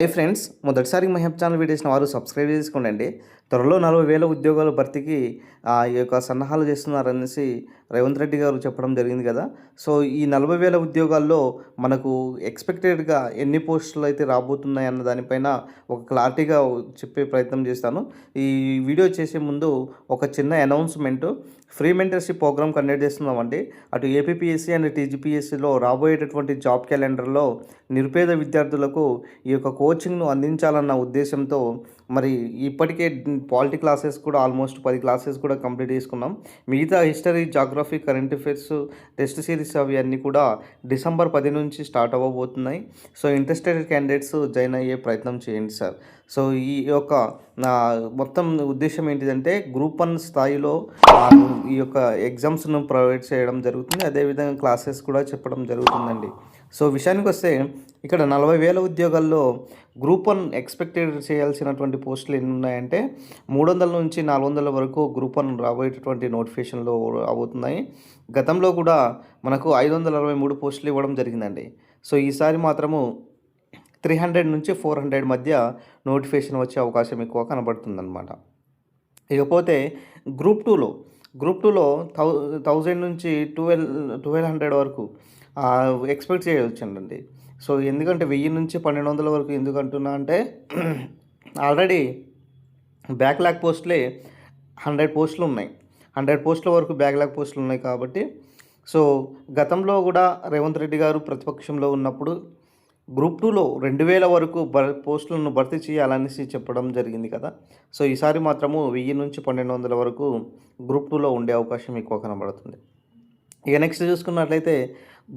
హే friends, మొదటిసారి మహబ్ channel వీడియోస్ని వారు సబ్స్క్రైబ్ చేసుకోండి. త్వరలో 40,000 ఉద్యోగాల భర్తీకి ఈ యొక్క సన్నాహాలు చేస్తున్నారనేసి రేవంత్ రెడ్డి గారు చెప్పడం జరిగింది కదా. సో ఈ 40,000 ఉద్యోగాల్లో మనకు ఎక్స్పెక్టెడ్గా ఎన్ని పోస్టులు అయితే రాబోతున్నాయి అన్న దానిపైన ఒక క్లారిటీగా చెప్పే ప్రయత్నం చేస్తాను. ఈ వీడియో చేసే ముందు ఒక చిన్న announcement. Free mentorship program conduct చేస్తున్నామండి. అటు ఏపీపీఎస్సీ అండ్ టీజీపీఎస్సీలో రాబోయేటటువంటి జాబ్ క్యాలెండర్లో నిరుపేద విద్యార్థులకు ఈ యొక్క కోచింగ్ను అందించాలన్న ఉద్దేశంతో మరి ఇప్పటికే పాలిటీ క్లాసెస్ కూడా ఆల్మోస్ట్ 10 క్లాసెస్ కూడా కంప్లీట్ చేసుకున్నాం. మిగతా history, geography, current affairs, test series అవి అన్నీ కూడా డిసెంబర్ 10 నుంచి స్టార్ట్ అవ్వబోతున్నాయి. సో ఇంట్రెస్టెడ్ క్యాండిడేట్స్ జాయిన్ అయ్యే ప్రయత్నం చేయండి సార్. సో ఈ యొక్క నా మొత్తం ఉద్దేశం ఏంటిదంటే గ్రూప్ 1 స్థాయిలో ఈ యొక్క ఎగ్జామ్స్ను ప్రొవైడ్ చేయడం జరుగుతుంది. అదేవిధంగా క్లాసెస్ కూడా చెప్పడం జరుగుతుందండి. సో విషయానికి వస్తే ఇక్కడ 40,000 ఉద్యోగాల్లో గ్రూప్ 1 ఎక్స్పెక్టెడ్ చేయాల్సినటువంటి పోస్టులు ఎన్ని ఉన్నాయంటే 300 నుంచి 400 వరకు గ్రూప్ 1 రాబోయేటటువంటి నోటిఫికేషన్లో అవుతున్నాయి. గతంలో కూడా మనకు 563 పోస్టులు ఇవ్వడం జరిగిందండి. సో ఈసారి మాత్రము 300 నుంచి 400 మధ్య నోటిఫికేషన్ వచ్చే అవకాశం ఎక్కువ కనబడుతుందన్నమాట. ఇకపోతే గ్రూప్ 2లో 1000 నుంచి 1200 వరకు ఎక్స్పెక్ట్ చేయవచ్చండి. సో ఎందుకంటే 1000 నుంచి 1200 వరకు ఎందుకు అంటున్నా అంటే ఆల్రెడీ బ్యాక్లాగ్ పోస్టులే 100 పోస్టులు ఉన్నాయి. 100 పోస్టుల వరకు బ్యాక్లాగ్ పోస్టులు ఉన్నాయి కాబట్టి సో గతంలో కూడా రేవంత్ రెడ్డి గారు ప్రతిపక్షంలో ఉన్నప్పుడు గ్రూప్ 2లో 2000 వరకు పోస్టులను భర్తీ చేయాలనేసి చెప్పడం జరిగింది కదా. సో ఈసారి మాత్రము 1000 నుంచి 1200 వరకు గ్రూప్ 2లో ఉండే అవకాశం ఎక్కువ కనబడుతుంది. ఇక నెక్స్ట్ చూసుకున్నట్లయితే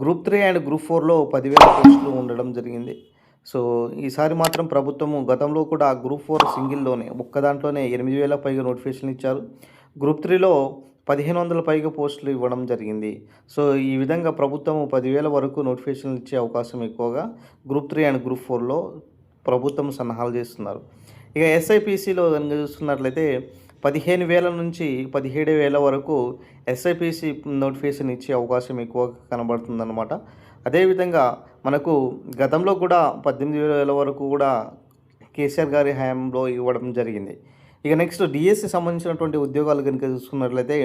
గ్రూప్ 3 అండ్ గ్రూప్ 4లో 10,000 పోస్టులు ఉండడం జరిగింది. సో ఈసారి మాత్రం ప్రభుత్వము గతంలో కూడా గ్రూప్ 4 సింగిల్లోనే ఒక్క దాంట్లోనే 8,000 పైగా నోటిఫికేషన్ ఇచ్చారు. గ్రూప్ 3లో 1,500 పైగా పోస్టులు ఇవ్వడం జరిగింది. సో ఈ విధంగా ప్రభుత్వం 10,000 వరకు నోటిఫికేషన్లు ఇచ్చే అవకాశం ఎక్కువగా గ్రూప్ 3 అండ్ గ్రూప్ 4లో ప్రభుత్వం సన్నాహాలు చేస్తున్నారు. ఇక ఎస్ఐపిసిలో కనుక చూస్తున్నట్లయితే 15,000 నుంచి 17,000 వరకు ఎస్ఐపిసి నోటిఫికేషన్ ఇచ్చే అవకాశం ఎక్కువ కనబడుతుందన్నమాట. అదేవిధంగా మనకు గతంలో కూడా 18,000 వరకు కూడా కేసీఆర్ గారి హయాంలో ఇవ్వడం జరిగింది. ఇక నెక్స్ట్ డిఎస్సి సంబంధించినటువంటి ఉద్యోగాలు కనుక చూసుకున్నట్లయితే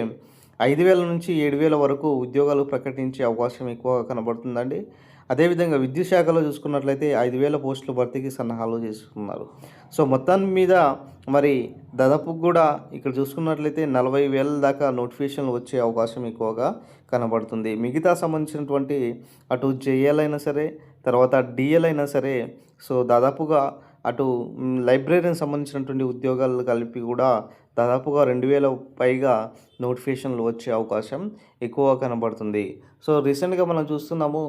5,000 నుంచి 7,000 వరకు ఉద్యోగాలు ప్రకటించే అవకాశం ఎక్కువ కనబడుతుందండి. అదేవిధంగా విద్యుత్ శాఖలో చూసుకున్నట్లయితే 5,000 పోస్టులు భర్తీకి సన్నాహాలు చేస్తున్నారు. సో మొత్తం మీద మరి దాదాపు కూడా ఇక్కడ చూసుకున్నట్లయితే 40,000 దాకా నోటిఫికేషన్లు వచ్చే అవకాశం ఎక్కువగా కనబడుతుంది. మిగతా సంబంధించినటువంటి అటు జేఎల్ అయినా సరే, తర్వాత డిఎల్ అయినా సరే, సో దాదాపుగా అటు లైబ్రరీకి సంబంధించినటువంటి ఉద్యోగాలు కలిపి కూడా దాదాపుగా 2,000 పైగా నోటిఫికేషన్లు వచ్చే అవకాశం ఎక్కువ కనబడుతుంది. సో రీసెంట్గా మనం చూస్తున్నాము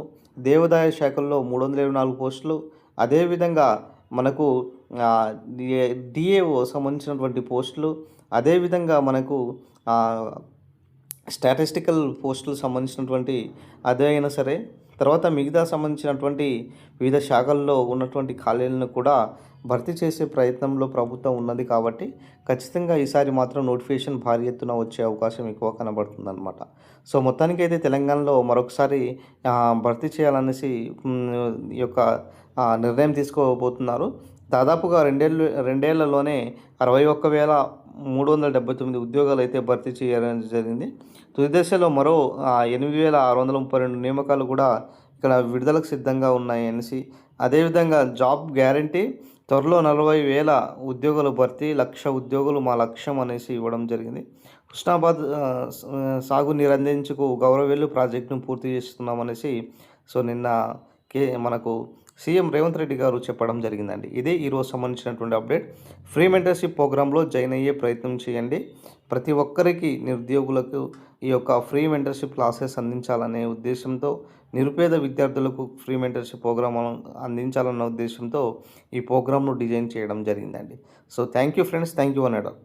దేవాదాయ శాఖల్లో 324 పోస్టులు, అదేవిధంగా మనకు డిఏఓ సంబంధించినటువంటి పోస్టులు, అదేవిధంగా మనకు స్టాటిస్టికల్ పోస్టులు సంబంధించినటువంటి అదే అయినా సరే, తర్వాత మిగతా సంబంధించినటువంటి వివిధ శాఖల్లో ఉన్నటువంటి ఖాళీలను కూడా భర్తీ చేసే ప్రయత్నంలో ప్రభుత్వం ఉన్నది కాబట్టి ఖచ్చితంగా ఈసారి మాత్రం నోటిఫికేషన్ భారీ ఎత్తున వచ్చే అవకాశం ఎక్కువ కనబడుతుందన్నమాట. సో మొత్తానికైతే తెలంగాణలో మరొకసారి భర్తీ చేయాలనేసి ఈ యొక్క నిర్ణయం తీసుకోబోతున్నారు. దాదాపుగా రెండేళ్లలోనే 61,379 ఉద్యోగాలు అయితే భర్తీ చేయడం జరిగింది. తుది దశలో మరో 8,632 నియామకాలు కూడా ఇక్కడ విడుదలకు సిద్ధంగా ఉన్నాయి అనేసి, అదేవిధంగా జాబ్ గ్యారంటీ త్వరలో 40,000 ఉద్యోగాలు భర్తీ, 1,00,000 ఉద్యోగులు మా లక్ష్యం అనేసి ఇవ్వడం జరిగింది. హుస్నాబాద్ సాగు నీరందించుకు గౌరవెల్లు ప్రాజెక్టును పూర్తి చేస్తున్నామనేసి సో నిన్న మనకు సీఎం రేవంత్ రెడ్డి గారు చెప్పడం జరిగిందండి. ఇదే ఈరోజు సంబంధించినటువంటి అప్డేట్. ఫ్రీ మెంటర్షిప్ ప్రోగ్రాంలో జాయిన్ అయ్యే ప్రయత్నం చేయండి. ప్రతి ఒక్కరికి నిరుద్యోగులకు ఈ యొక్క ఫ్రీ మెంటర్షిప్ క్లాసెస్ అందించాలనే ఉద్దేశంతో, నిరుపేద విద్యార్థులకు ఫ్రీ మెంటర్షిప్ ప్రోగ్రామ్ అందించాలన్న ఉద్దేశంతో ఈ ప్రోగ్రామ్ను డిజైన్ చేయడం జరిగిందండి. So thank you friends, thank you అనేడం.